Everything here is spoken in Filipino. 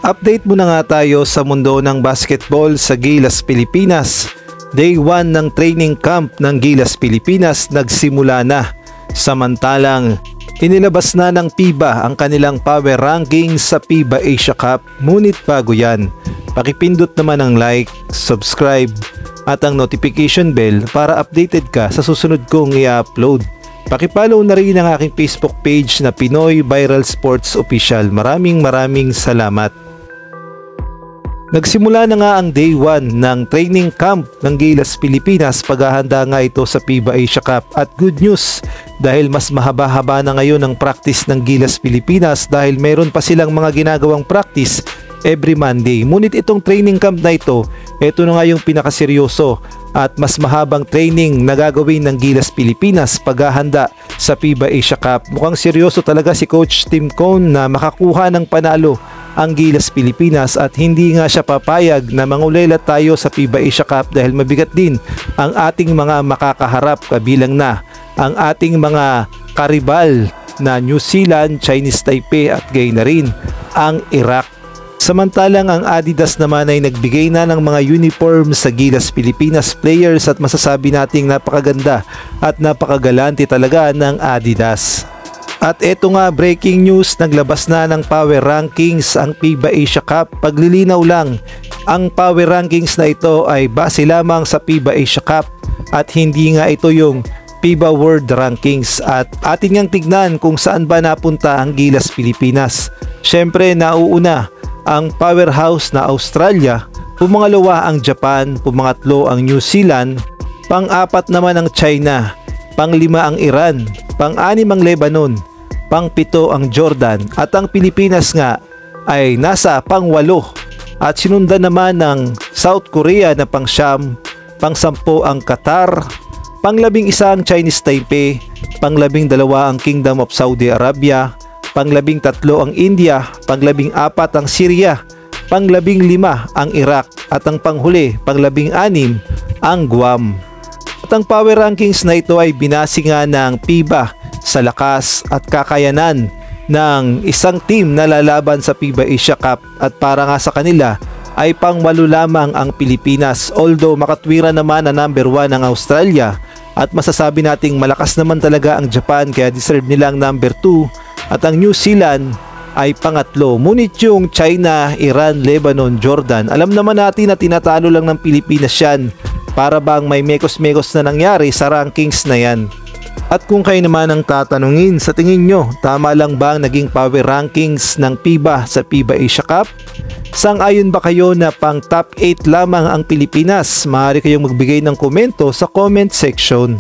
Update muna nga tayo sa mundo ng basketball sa Gilas, Pilipinas. Day 1 ng training camp ng Gilas, Pilipinas nagsimula na. Samantalang inilabas na ng FIBA ang kanilang power rankings sa FIBA Asia Cup. Ngunit bago yan, pakipindot naman ang like, subscribe at ang notification bell para updated ka sa susunod kong i-upload. Pakipollow na rin ang aking Facebook page na Pinoy Viral Sports Official. Maraming salamat. Nagsimula na nga ang day 1 ng training camp ng Gilas, Pilipinas. Paghahanda nga ito sa FIBA Asia Cup. At good news dahil mas mahaba-haba na ngayon ang practice ng Gilas, Pilipinas dahil meron pa silang mga ginagawang practice every Monday. Ngunit itong training camp na ito na nga yung pinakaseryoso at mas mahabang training na gagawin ng Gilas, Pilipinas paghahanda sa FIBA Asia Cup. Mukhang seryoso talaga si Coach Tim Cone na makakuha ng panalo ang Gilas, Pilipinas at hindi nga siya papayag na mangulelat tayo sa FIBA Asia Cup dahil mabigat din ang ating mga makakaharap, kabilang na ang ating mga karibal na New Zealand, Chinese Taipei at gayon na rin ang Iraq. Samantalang ang Adidas naman ay nagbigay na ng mga uniform sa Gilas, Pilipinas players at masasabi nating napakaganda at napakagalante talaga ng Adidas. At eto nga, breaking news, naglabas na ng power rankings ang FIBA Asia Cup. Paglilinaw lang, ang power rankings na ito ay base lamang sa FIBA Asia Cup at hindi nga ito yung FIBA World Rankings. At atin ngang tignan kung saan ba napunta ang Gilas, Pilipinas. Syempre, nauuna ang powerhouse na Australia, pumangalawa ang Japan, pumangatlo ang New Zealand, pang-apat naman ang China, pang-lima ang Iran, pang-anim ang Lebanon, pang-pito ang Jordan at ang Pilipinas nga ay nasa pang-walo at sinundan naman ng South Korea na pang-siyam, pang-sampo ang Qatar, pang-labing isa ang Chinese Taipei, pang-labing dalawa ang Kingdom of Saudi Arabia, pang-labing tatlo ang India, pang-labing apat ang Syria, pang-labing lima ang Iraq at ang panghuli, pang-labing anim ang Guam. At ang power rankings na ito ay binase nga ng FIBA sa lakas at kakayanan ng isang team na lalaban sa FIBA Asia Cup at para nga sa kanila ay pang-walo lamang ang Pilipinas, although makatwira naman na number 1 ang Australia at masasabi nating malakas naman talaga ang Japan kaya deserve nilang number 2 at ang New Zealand ay pangatlo. Ngunit yung China, Iran, Lebanon, Jordan, alam naman natin na tinatalo lang ng Pilipinas yan, para bang may mekos-mekos na nangyari sa rankings na yan. At kung kayo naman ang tatanungin, sa tingin nyo, tama lang ba ang naging power rankings ng FIBA sa FIBA Asia Cup? Sang-ayon ba kayo na pang top 8 lamang ang Pilipinas? Maaari kayong magbigay ng komento sa comment section.